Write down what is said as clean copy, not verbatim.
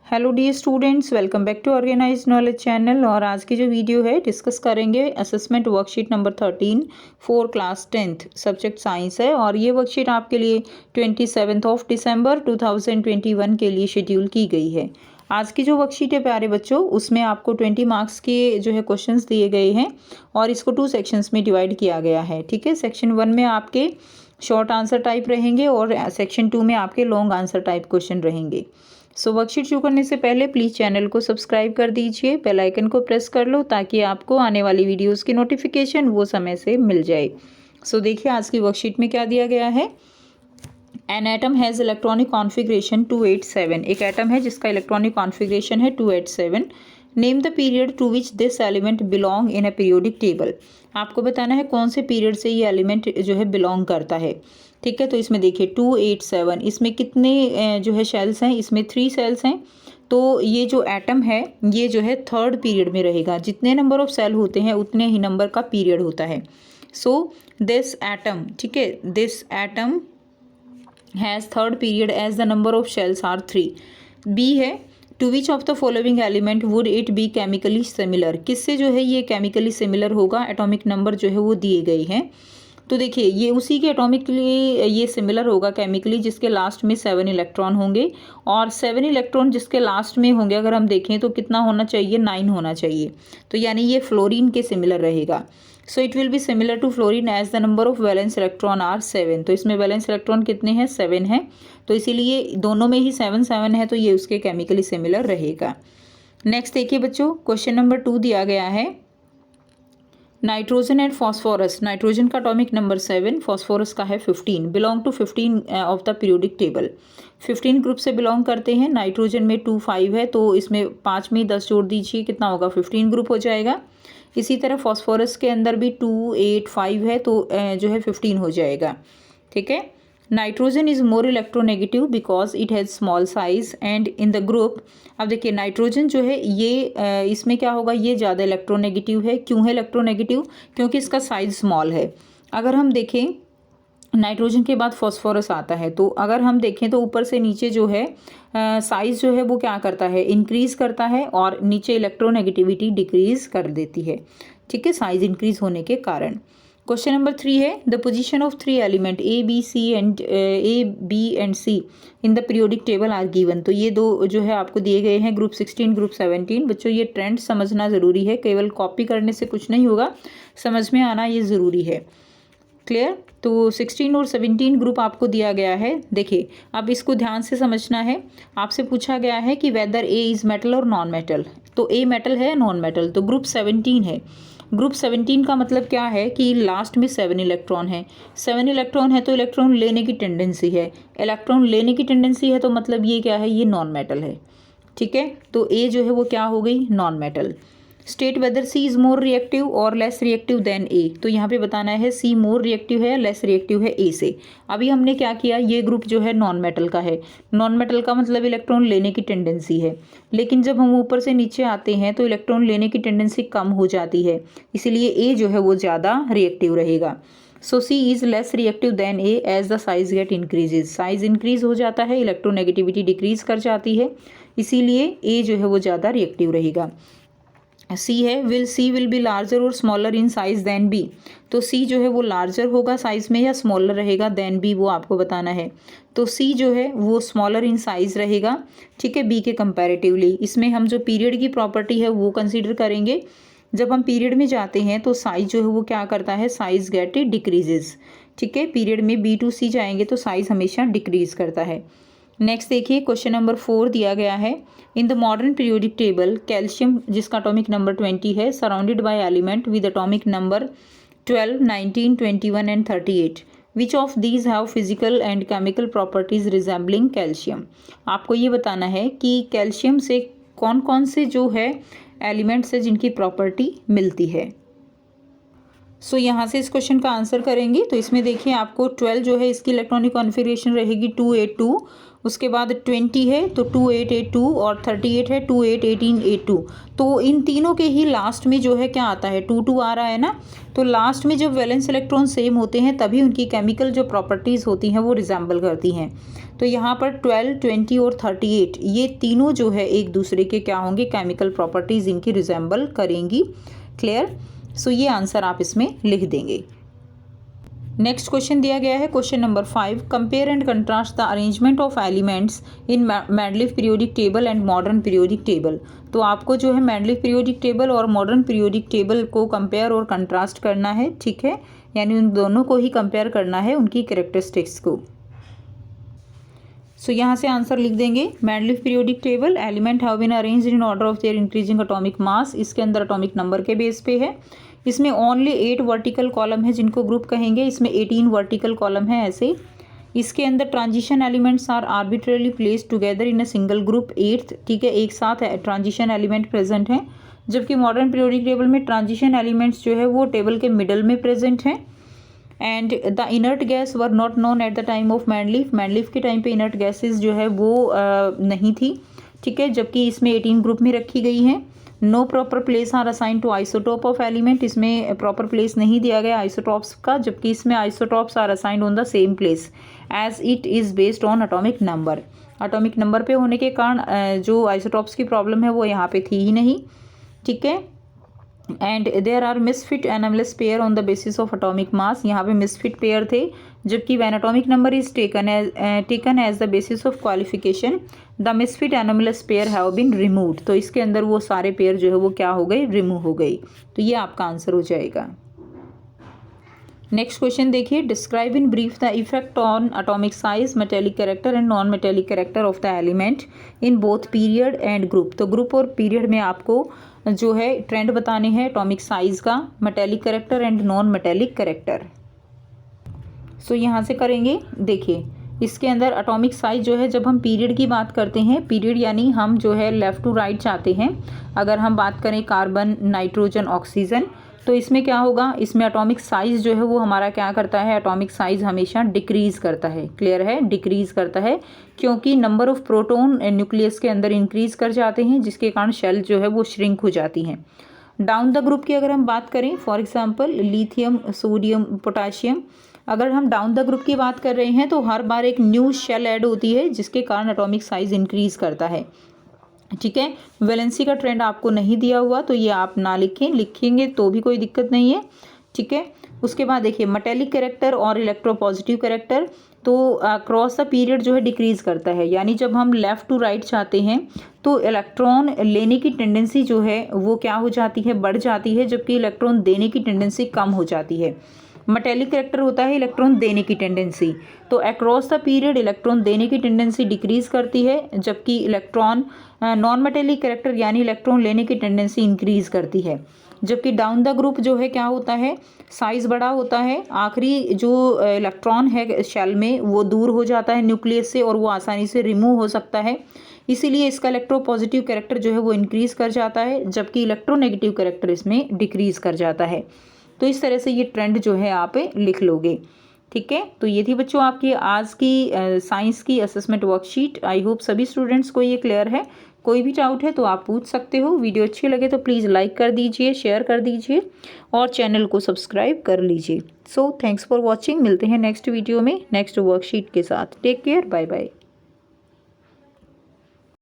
Hello dear students, welcome back to organize knowledge channel. और आज की जो वीडियो है डिस्कस करेंगे assessment worksheet number 13 for class 10th subject science है। और ये वर्कशीट आपके लिए 27 दिसंबर 2021 के लिए शेड्यूल की गई है। आज की जो वर्कशीट है प्यारे बच्चों, उसमें आपको 20 मार्क्स के जो है क्वेश्चंस दिए गए हैं और इसको 2 सेक्शंस में डिवाइड किया गया है। ठीक है, सेक्शन 1 में आपके शॉर्ट आंसर टाइप रहेंगे और सेक्शन 2 में आपके लॉन्ग आंसर टाइप क्वेश्चन रहेंगे। सो वर्कशीट शुरू करने से पहले प्लीज़ चैनल को सब्सक्राइब कर दीजिए, बेल आइकन को प्रेस कर लो ताकि आपको आने वाली वीडियोस की नोटिफिकेशन वो समय से मिल जाए। सो देखिए आज की वर्कशीट में क्या दिया गया है। An atom has electronic configuration 287। एक एटम है जिसका इलेक्ट्रॉनिक कॉन्फ़िगरेशन है 287। Name the period to which this element belong in a periodic table. आपको बताना है कौन से पीरियड से ये एलिमेंट जो है बिलोंग करता है। ठीक है, तो इसमें देखिए 287, इसमें कितने जो है शेल्स हैं, इसमें 3 सेल्स हैं। तो ये जो एटम है ये जो है थर्ड पीरियड में रहेगा। जितने नंबर ऑफ सेल होते हैं उतने ही नंबर का पीरियड होता है। सो दिस एटम, ठीक है, this atom has third period as the number of shells are 3। B है to which of the following element would it be chemically similar. किससे जो है ये केमिकली सिमिलर होगा। एटॉमिक नंबर जो है वो दिए गए हैं। तो देखिए ये उसी के एटॉमिकली ये सिमिलर होगा केमिकली जिसके लास्ट में 7 इलेक्ट्रॉन होंगे। और 7 इलेक्ट्रॉन जिसके लास्ट में होंगे अगर हम देखें तो कितना होना चाहिए, 9 होना चाहिए। तो यानी ये फ्लोरीन के सिमिलर रहेगा। So it will be similar to fluorine as the number of valence electron are 7। तो इसमें वैलेंस इलेक्ट्रॉन कितने हैं, 7 हैं। तो इसीलिए दोनों में ही 7 है, तो ये उसके केमिकली सिमिलर रहेगा। नेक्स्ट देखिए बच्चों, क्वेश्चन नंबर 2 दिया गया है। Nitrogen and phosphorus. नाइट्रोजन का एटॉमिक नंबर 7, फॉस्फोरस का है 15। Belong to 15 of the periodic table. 15 group से बिलोंग करते हैं। नाइट्रोजन में 2 5 है, तो इसमें 5 में 10 जोड़ दीजिए, कितना होगा, 15 ग्रुप हो जाएगा। इसी तरह फॉस्फोरस के अंदर भी 2 8 5 है, तो जो है 15 हो जाएगा। ठीक है, nitrogen is more electronegative because it has small size and in the group. अब देखिए नाइट्रोजन जो है ये इसमें क्या होगा, ये ज़्यादा इलेक्ट्रोनेगेटिव है। क्यों है इलेक्ट्रोनेगेटिव, क्योंकि इसका साइज स्मॉल है। अगर हम देखें नाइट्रोजन के बाद फॉस्फोरस आता है, तो अगर हम देखें तो ऊपर से नीचे जो है साइज जो है वो क्या करता है, इंक्रीज करता है, और नीचे इलेक्ट्रोनेगेटिविटी डिक्रीज कर देती है। ठीक है, साइज इंक्रीज होने के कारण। क्वेश्चन नंबर 3 है the position of 3 element A B and C in the periodic table are given. तो ये दो जो है आपको दिए गए हैं, ग्रुप 16 ग्रुप 17। बच्चों ये ट्रेंड समझना ज़रूरी है, केवल कॉपी करने से कुछ नहीं होगा, समझ में आना ये ज़रूरी है। क्लियर। तो 16 और 17 ग्रुप आपको दिया गया है। देखिए अब इसको ध्यान से समझना है। आपसे पूछा गया है कि वेदर ए इज़ मेटल और नॉन मेटल। तो ए मेटल है, नॉन मेटल, तो ग्रुप 17 है। ग्रुप 17 का मतलब क्या है कि लास्ट में 7 इलेक्ट्रॉन है। 7 इलेक्ट्रॉन है तो इलेक्ट्रॉन लेने की टेंडेंसी है। इलेक्ट्रॉन लेने की टेंडेंसी है तो मतलब ये क्या है, ये नॉन मेटल है। ठीक है, तो ए जो है वो क्या हो गई, non metal. State whether C is more reactive और लेस रिएक्टिव देन ए। तो यहाँ पे बताना है सी मोर रिएक्टिव है, लेस रिएक्टिव है ए से। अभी हमने क्या किया, ये ग्रुप जो है नॉन मेटल का है। नॉन मेटल का मतलब इलेक्ट्रॉन लेने की टेंडेंसी है, लेकिन जब हम ऊपर से नीचे आते हैं तो इलेक्ट्रॉन लेने की टेंडेंसी कम हो जाती है, इसीलिए ए जो है वो ज़्यादा रिएक्टिव रहेगा। So C is less reactive than A as the size get increases. Size increase हो जाता है, इलेक्ट्रोनेगेटिविटी डिक्रीज कर जाती है, इसीलिए ए जो है वो ज़्यादा रिएक्टिव रहेगा। सी है सी विल बी लार्जर और smaller in size than B. तो सी जो है वो लार्जर होगा साइज में या स्मॉलर रहेगा देन बी, वो आपको बताना है। तो सी जो है वो स्मॉलर इन साइज रहेगा, ठीक है, बी के कंपैरेटिवली। इसमें हम जो पीरियड की प्रॉपर्टी है वो कंसीडर करेंगे। जब हम पीरियड में जाते हैं तो साइज जो है वो क्या करता है, साइज गेट डिक्रीजेज। ठीक है, पीरियड में बी टू सी जाएंगे तो साइज हमेशा डिक्रीज करता है। नेक्स्ट देखिए क्वेश्चन नंबर 4 दिया गया है। In the modern periodic table calcium जिसका एटॉमिक नंबर 20 है, surrounded by element with atomic number 12 19 21 and 38। Which of these have physical and chemical properties resembling calcium. आपको ये बताना है कि कैल्शियम से कौन कौन से जो है एलिमेंट्स है जिनकी प्रॉपर्टी मिलती है। सो यहाँ से इस क्वेश्चन का आंसर करेंगे। तो इसमें देखिए आपको 12 जो है इसकी इलेक्ट्रॉनिक कॉन्फ़िगरेशन रहेगी 282। उसके बाद 20 है तो 2882 और 38 है 2818A2। तो इन तीनों के ही लास्ट में जो है क्या आता है, 2 आ रहा है ना। तो लास्ट में जब वैलेंस इलेक्ट्रॉन सेम होते हैं तभी उनकी केमिकल जो प्रॉपर्टीज़ होती हैं वो रिजेंबल करती हैं। तो यहाँ पर 12, 20 और 38 ये तीनों जो है एक दूसरे के क्या होंगे, केमिकल प्रॉपर्टीज़ इनकी रिजेंबल करेंगी। क्लियर। सो ये आंसर आप इसमें लिख देंगे। नेक्स्ट क्वेश्चन दिया गया है question number 5, compare and contrast the arrangement of elements in Mendeleev periodic table and modern periodic table. तो आपको जो है मेंडलीफ पीरियोडिक टेबल और मॉडर्न पीरियोडिक टेबल को कंपेयर और कंट्रास्ट करना है, ठीक है, यानी उन दोनों को ही कंपेयर करना है, उनकी कैरेक्टरिस्टिक्स को। सो यहाँ से आंसर लिख देंगे। Mendeleev periodic table, element have been arranged in order of their increasing atomic mass, इसके अंदर एटॉमिक नंबर के बेस पे है। इसमें ओनली 8 वर्टिकल कॉलम है जिनको ग्रुप कहेंगे, इसमें 18 वर्टिकल कॉलम है ऐसे। इसके अंदर transition elements are arbitrarily placed together in a single group 8, ठीक है, एक साथ ट्रांजिशन एलिमेंट प्रेजेंट हैं। जबकि मॉडर्न पीरियोडिक टेबल में ट्रांजिशन एलिमेंट्स जो है वो टेबल के मिडल में प्रेजेंट हैं। And the inert gas were not known at the time of Mendeleev, Mendeleev के टाइम पे इनर्ट गैसेज जो है वो नहीं थी, ठीक है, जबकि इसमें 18 ग्रुप में रखी गई हैं। No proper place are assign to isotope of element, इसमें प्रॉपर प्लेस नहीं दिया गया आइसोटॉप्स का, जबकि इसमें isotopes are assigned on the same place as it is based on atomic number. Atomic number पे होने के कारण जो आइसोटॉप्स की प्रॉब्लम है वो यहाँ पे थी ही नहीं, ठीक है। And there are misfit anomalous pair on the basis of atomic mass, यहाँ पे मिसफिट पेयर थे, जबकि when atomic number is taken as the basis of qualification the misfit anomalous pair have been removed. तो इसके अंदर वो सारे pair जो है वो क्या हो गए, रिमूव हो गई। तो ये आपका आंसर हो जाएगा। नेक्स्ट क्वेश्चन देखिए, describe in brief the effect on atomic size, metallic character and non metallic character of the element in both period and group. तो ग्रुप और पीरियड में आपको जो है ट्रेंड बताने हैं एटॉमिक साइज का, metallic character and non metallic character. So यहाँ से करेंगे। देखिए इसके अंदर एटॉमिक साइज जो है, जब हम पीरियड की बात करते हैं, पीरियड यानी हम जो है लेफ़्ट टू राइट चाहते हैं। अगर हम बात करें कार्बन, नाइट्रोजन, ऑक्सीजन, तो इसमें क्या होगा, इसमें एटॉमिक साइज़ जो है वो हमारा क्या करता है, एटॉमिक साइज़ हमेशा डिक्रीज़ करता है। क्लियर है, डिक्रीज़ करता है, क्योंकि नंबर ऑफ प्रोटॉन न्यूक्लियस के अंदर इंक्रीज़ कर जाते हैं, जिसके कारण शेल जो है वो श्रिंक हो जाती हैं। डाउन द ग्रुप की अगर हम बात करें, for example lithium, sodium, potassium, अगर हम डाउन द ग्रुप की बात कर रहे हैं तो हर बार एक न्यू शेल ऐड होती है, जिसके कारण एटॉमिक साइज़ इंक्रीज़ करता है, ठीक है। वैलेंसी का ट्रेंड आपको नहीं दिया हुआ तो ये आप ना लिखें, लिखेंगे तो भी कोई दिक्कत नहीं है, ठीक है। उसके बाद देखिए मेटेलिक कैरेक्टर और इलेक्ट्रोपॉजिटिव कैरेक्टर, तो क्रॉस द पीरियड जो है डिक्रीज़ करता है, यानी जब हम लेफ़्ट टू राइट चाहते हैं तो इलेक्ट्रॉन लेने की टेंडेंसी जो है वो क्या हो जाती है, बढ़ जाती है, जबकि इलेक्ट्रॉन देने की टेंडेंसी कम हो जाती है। मेटेलिक कैरेक्टर होता है इलेक्ट्रॉन देने की टेंडेंसी, तो अक्रॉस द पीरियड इलेक्ट्रॉन देने की टेंडेंसी डिक्रीज़ करती है, जबकि इलेक्ट्रॉन नॉन मेटेलिक कैरेक्टर यानी इलेक्ट्रॉन लेने की टेंडेंसी इंक्रीज़ करती है। जबकि डाउन द ग्रुप जो है क्या होता है, साइज़ बड़ा होता है, आखिरी जो इलेक्ट्रॉन है शेल में वो दूर हो जाता है न्यूक्लियस से और वो आसानी से रिमूव हो सकता है, इसीलिए इसका इलेक्ट्रोपॉजिटिव कैरेक्टर जो है वो इंक्रीज़ कर जाता है, जबकि इलेक्ट्रोनेगेटिव कैरेक्टर इसमें डिक्रीज़ कर जाता है। तो इस तरह से ये ट्रेंड जो है आप लिख लोगे, ठीक है। तो ये थी बच्चों आपकी आज की साइंस की असेसमेंट वर्कशीट। आई होप सभी स्टूडेंट्स को ये क्लियर है। कोई भी डाउट है तो आप पूछ सकते हो। वीडियो अच्छी लगे तो प्लीज़ लाइक कर दीजिए, शेयर कर दीजिए और चैनल को सब्सक्राइब कर लीजिए। So thanks for watching. मिलते हैं नेक्स्ट वीडियो में नेक्स्ट वर्कशीट के साथ। Take care, bye bye.